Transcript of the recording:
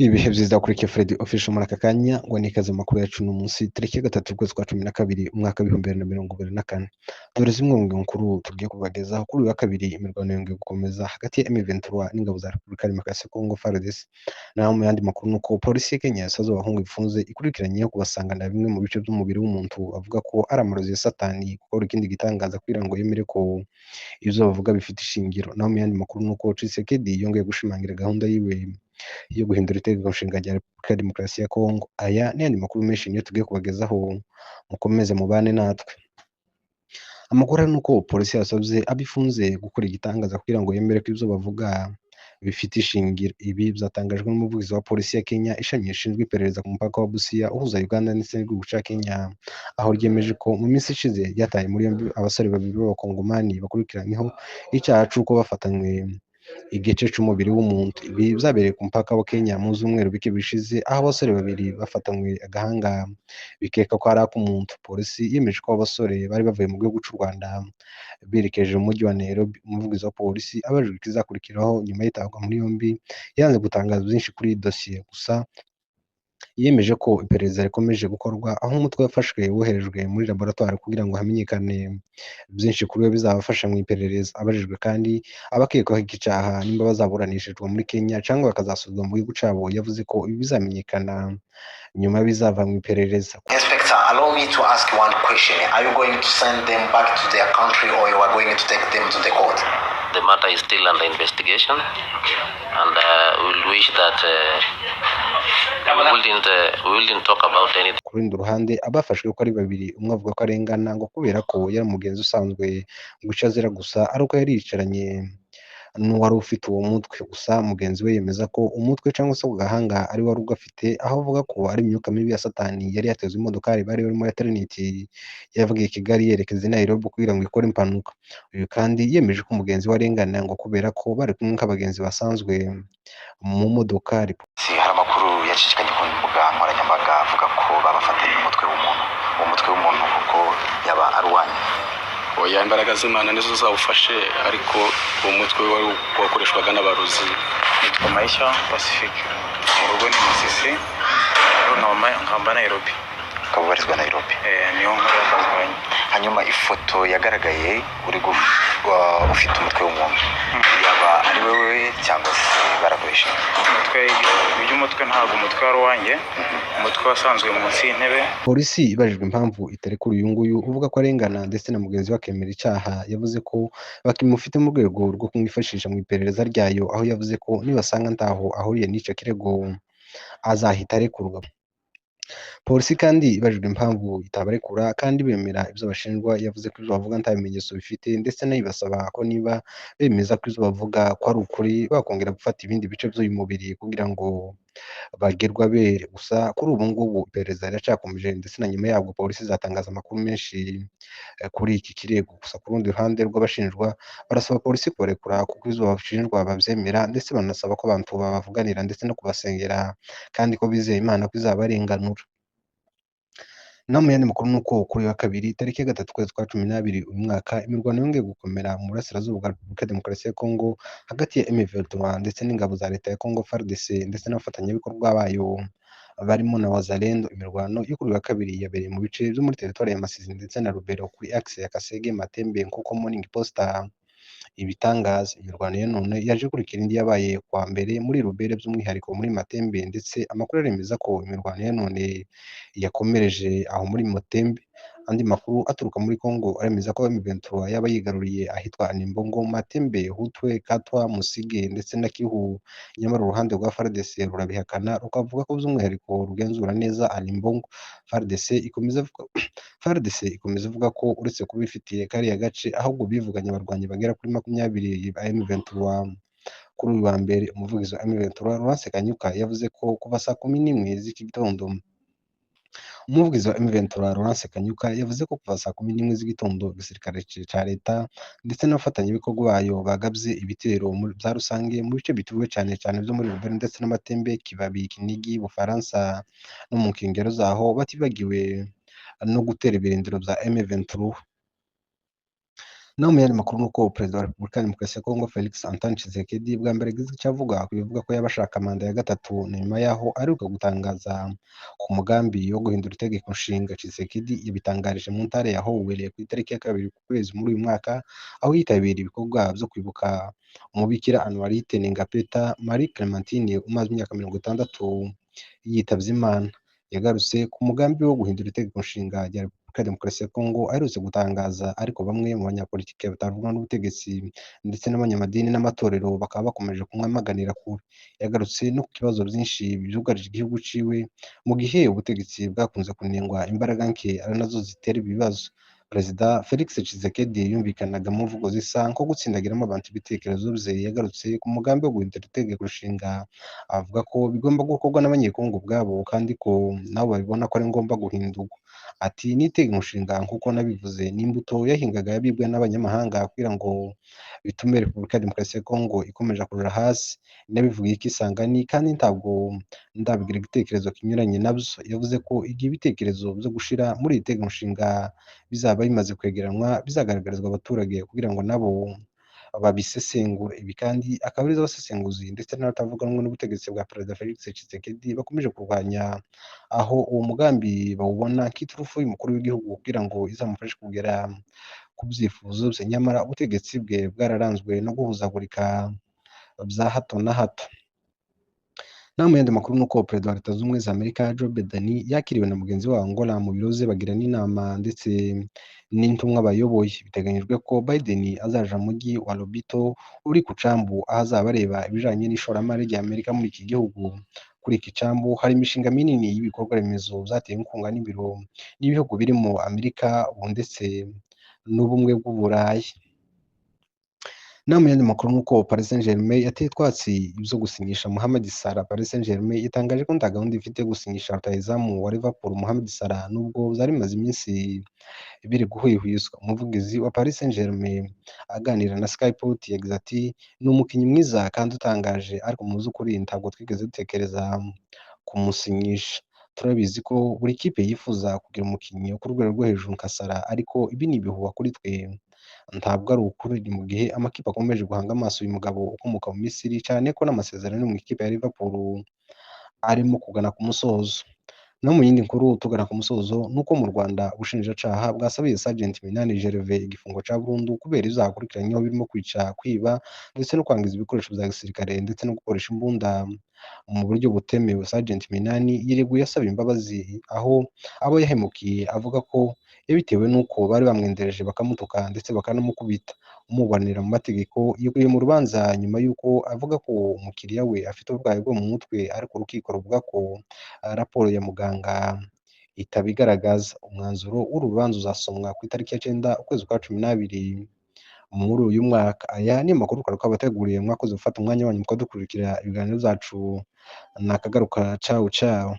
Ibihe vyiza kuri Fred Official muri aka kanya ngo ni ikaze makuru yacu no munsi tariki ya 3 ukwezi kwa 12 umwaka w'ibihumbi 2024. Dore zimwe mu nkuru tugiye kubagezaho kuri uyu wa kabiri. Imirwano yongeye gukomeza hagati ya M23 n'ingabo za Repubulika ya Demokarasi ya Kongo FARDC. Naho mu yandi makuru nuko polisi ya Kenya yasaze abahungu ifunze ikurikiranye kubasangana bimwe mu bice by'umubiri w'umuntu avuga ko ari amarozi ya satani gukora ikindi gitangaza kugira ngo yemere ko ivyo bavuga bifite ishingiro. Naho mu yandi makuru nuko Tshisekedi yongeye gushimangira gahunda yiwe yo guhindura itegeko nshinga rya Repubulika ya Demokarasi ya Kongo. Aya n'ayandi makuru menshi niyo tugiye kubagezaho, mukomeze mubane natwe. Amakuru ari nuko polisi yasabye abifunze gukora igitangaza kugira ngo yemere ko ivyo bavuga bifite ishingiro. Ibi byatangajwe n'umuvugizi wa polisi ya Kenya, ishami rishinzwe iperereza ku mupaka wa Busia uhuza Uganda ndetse n'igihugu ca Kenya, aho ryemeje ko mu minsi ishize ryataye muri yombi abasore babiri b'abakongomani bakurikiranyweho icaha c'uko bafatanywe igice c'umubiri w'umuntu. Ibi vyabereye ku mupaka wa Kenya mu zumweru bike bishize, aho abasore babiri bafatanywe agahanga bikeka ko ari ak'umuntu. Polisi yemeje ko abo basore bari bavuye mu gihugu c'u Rwanda berekeje mu mujyi wa Nairobi. Umuvugizi wa polisi abajijwe ikizakurikiraho nyuma y'itabwa muri yombi, yanze gutangaza byinshi kuri iyi dosiye, gusa yemeje ko iperereza rikomeje gukorwa, aho umutwe wafashwe woherejwe muri laboratoire kugira ngo hamenyekane byinshi kuri we bizabafasha mu iperereza. Abajijwe kandi abakekwaho iki caha nimba bazaburanishijwe muri Kenya cyangwa bakazasubizwa mu gihugu cabo, yavuze ko ibi bizamenyekana nyuma bizava mu iperereza. Inspector, allow me to ask you one question. Are you going to send them back to their country or you are going to take them to the court? The matter is still under investigation, and we'll wish that we wouldn't talk about anything. Ku rundi ruhande, abafashwe ko ari babiri, umwe avuga ko arengana ngo kubera ko yari umugenzi usanzwe ngo ico azira gusa ari uko yari yicaranye n'uwari ufite uwo mutwe. Gusa mugenzi we yemeza ko umutwe cyangwa se ugahanga ari wari ugafite, aho avuga ko ari imyuka mibi ya satani yari yateze imodokari bari barimo ya Trinity yavuye i Kigali yerekeza i Nairobi kugira ngo ikore impanuka. Uyu kandi yemeje ko umugenzi we arengana ngo kubera ko bari kumwe nk'abagenzi basanzwe mu modokari. Hari amakuru yacicikanye ku mbuga nkoranyambaga avuga ko babafatanye umutwe w'umuntu. Uwo mutwe w'umuntu kuko yaba ari uwanyu? Oya, imbaraga z'Imana nizo zawufashe, ariko uwo mutwe wari wakoreshwaga n'abarozi. Nitwa Maisha Pacifique, mu rugo ni Musisi, nkamba Nairobi. Ukaba ubarizwa Nairobi? Niyo nkora y'akazi kanjye. Hanyuma ifoto yagaragaye uri ufite umutwe w'umuntu, yaba ari wewe cyangwa se barakoresheje? Umutwe ntabwo umutwe wari uwanjye, umutwe wasanzwe munsi y'intebe. Polisi ibajijwe impamvu itarekura uyu nguyu uvuga ko arengana ndetse na mugenzi we akemera icaha, yavuze ko bakimufite mu rwego rwo kumwifashisha mu iperereza ryayo, aho yavuze ko nibasanga ntaho ahuriye n'ico kirego azahita arekurwa. Polisi kandi ibajijwe impamvu itabarekura kandi bemera ivyo bashinjwa, yavuze ko ivyo bavuga nta bimenyetso bifite, ndetse nayibasaba ko niba bemeza ko ivyo bavuga ko ari ukuri bakongera gufata ibindi bice vy'uyu mubiri kugira ngo bagerwe abere. Gusa kuri ubu ngubu iperereza riracakomeje, ndetse na nyuma yabwo polisi izatangaza amakuru menshi kuri iki kirego. Gusa ku rundi ruhande rw'abashinjwa barasaba polisi kubarekura kuko ivyo bashinjwa bavyemera, ndetse banasaba ko abantu babavuganira ndetse no kubasengera, kandi ko bizeye Imana ko izabarenganura. Naho mu yandi makuru nuko kuri wa kabiri tariki ya 3 ukwezi kwa 12 uyu mwaka, imirwano yongeye gukomera mu burasirazuba bwa Repubulika ya Demokarasi ya Kongo hagati ya M23 ndetse n'ingabo za leta ya Kongo FARDC ndetse n'abafatanyabikorwa bayo barimo na Wazalendo. Imirwano yo kuri wa kabiri yabereye mu bice byo muri teritwari ya Masisi ndetse na Rubero kuri axe ya Kasege Matembe nk'uko Morning Post ibitangaza. Imirwano ya none yaje kurikira indi yabaye kwa mbere muri Rubere, by'umwihariko muri Matembe, ndetse amakuru aremeza ko imirwano ya none yakomereje aho muri Matembe. Andi makuru aturuka muri Kongo aremeza ko M23 yaba yigaruriye ahitwa Nimbongo, Matembe, Hutwe, Katwa, Musige ndetse na Kihu. Nyamara uruhande rwa FARDC rurabihakana, rukavuga ko by'umwihariko rugenzura neza Nimbongo. FARDC ikomeza ivuga ko uretse kuba ifitiye kariya gace, ahubwo bivuganye abarwanyi bagera kuri 20 ba M23. Kuri uyu wa mbere, umuvugizi wa M23 Laurent Kanyuka yavuze ko kuva saa 11 z'iki gitondo umuvugizi wa M23 Laurence Kanyuka yavuze ko kuva saa 11 z'igitondo igisirikare ca leta ndetse n'abafatanyabikorwa bayo bagavye ibitero vya rusange mu bice bituwe cane cane vyo muri Rubero ndetse n'Amatembe, Kibabi, Kinigi, Bufaransa no mu nkengero zaho, batibagiwe no gutera ibirindiro vya M23. Naho mu yandi makuru nuko Perezida wa Repubulika ya Demokarasi ya Kongo Felix Antoine Tshisekedi bwa mbere agize icyo avuga ku bivuga ko yaba ashaka manda ya gatatu, ni nyuma yaho aheruka gutangaza ku mugambi wo guhindura itegeko nshinga. Tshisekedi yabitangarije mu ntara ya Howell ku itariki ya 2 kwezi muri uyu mwaka, aho yitabiriye ibikorwa vyo kwibuka umubikira Anuarite Ningapeta Marie Clementine umaze imyaka 60 yitavye Imana. Yagarutse ku mugambi wo guhindura itegeko nshinga rya Repubulika ya Demokarasi ya Kongo aherutse gutangaza, ariko bamwe mu banyapolitike batavuga n'ubutegetsi ndetse n'abanyamadini n'amatorero bakaba bakomeje kumwamaganira kure. Yagarutse no ku kibazo byinshi byugarije igihugu ciwe mu gihe ubutegetsi bwakunze kunengwa imbaraga nke ari nazo zitera ibibazo. Perezida Felix Tshisekedi yumvikanaga mu mvugo zisa nko gutsindagiramo abantu ibitekerezo vye. Yagarutse ku mugambi wo guhindura itegeko nshinga, avuga ko bigomba gukorwa n'abanyekongo ubwabo kandi ko nabo babibona ko ari ngombwa guhindurwa. Ati n'itegeko nshinga nk'uko nabivuze ni imbuto yahingaga yabibwe n'abanyamahanga kugira ngo bitume Repubulika ya Demokarasi ya Kongo ikomeje kuja hasi. Nabivugiye ikisangani kandi ntabwo ndabigira igitekerezo kinyuranye navyo. Yavuze ko igihe ibitekerezo vyo gushira muri iri tegeko nshinga bizaba bimaze kwegeranwa, bizagaragarizwa abaturage kugira ngo nabo babisesengure. Ibi kandi akaba arizo abasesenguzi ndetse n'abatavuga rumwe n'ubutegetsi bwa Perezida Felix Tshisekedi bakomeje kurwanya, aho uwo mugambi bawubona nk'iturufu y'umukuru w'igihugu kugira ngo izamufashe kugera ku vyifuzo vye. Nyamara ubutegetsi bwe bwararanzwe no guhuzagurika vya hato na hato. Naho mu yandi makuru nuko Perezida wa Leta Zunze Ubumwe za Amerika Joe Biden yakiriwe na mugenzi we wa Angola mu biro vye bagirana inama ndetse n'intumwa bayoboye. Biteganyijwe ko Biden azaja mu mujyi wa Lobito uri ku cambu, aho azaba areba ibijanye n'ishoramari rya Amerika muri iki gihugu. Kuri iki cambu hari imishinga minini y'ibikorwa remezo vyatewe inkunga n'ibihugu birimo Amerika ubu ndetse n'ubumwe bw'Uburayi. Naho mu yandi makuru nuko Paris Saint-Germain yateye utwatsi ivyo gusinyisha Mohamed Salah. Paris Saint-Germain yatangaje ko nta gahunda ifite yo gusinyisha rutahizamu wa Liverpool Mohamed Salah, nubwo vyari bimaze iminsi biri guhwihwiswa. Umuvugizi wa Paris Saint-Germain aganira na Sky Sport yagize ati ni umukinyi mwiza kandi utangaje, ariko mu vy'ukuri ntabwo twigeze dutekereza kumusinyisha. Turabizi ko buri kipe yifuza kugira umukinyi wo ku rwego rwo hejuru nka Salah, ariko ibi ni ibihuha kuri twe, ntabwo ari ukuri. Ni mu gihe amakipe akomeje guhanga amaso uyu mugabo ukomoka mu Misiri, cane ko n'amasezerano mu ikipe ya Liverpool arimo kugana ku musozo. No mu yindi nkuru tugana ku musozo nuko mu Rwanda ubushinjacaha bwasabiye Sergeant Minani Gervais igifungo ca burundu kubera ivyaha akurikiranweho birimo kwica, kwiba ndetse no kwangiza ibikoresho vya gisirikare ndetse no gukoresha imbunda mu buryo butemewe. Sergeant Minani yireguye asaba imbabazi, aho abo yahemukiye avuga ko yabitewe n'uko bari bamwendereje bakamutuka ndetse bakanamukubita. Umuburanira mu mategeko yiguye mu rubanza nyuma y'uko avuga ko umukiriya we afite uburwayi bwo mu mutwe, ariko urukiko ruvuga ko raporo ya muganga itabigaragaza. Umwanzuro w'urubanza uzasomwa ku itariki ya 9 ukwezi kwa 12 muri uyu mwaka. Aya ni amakuru twari twabateguriye, mwakoze gufata umwanya wanyu mukadukurikira ibiganiro vyacu. Nakagaruka, ciao ciao.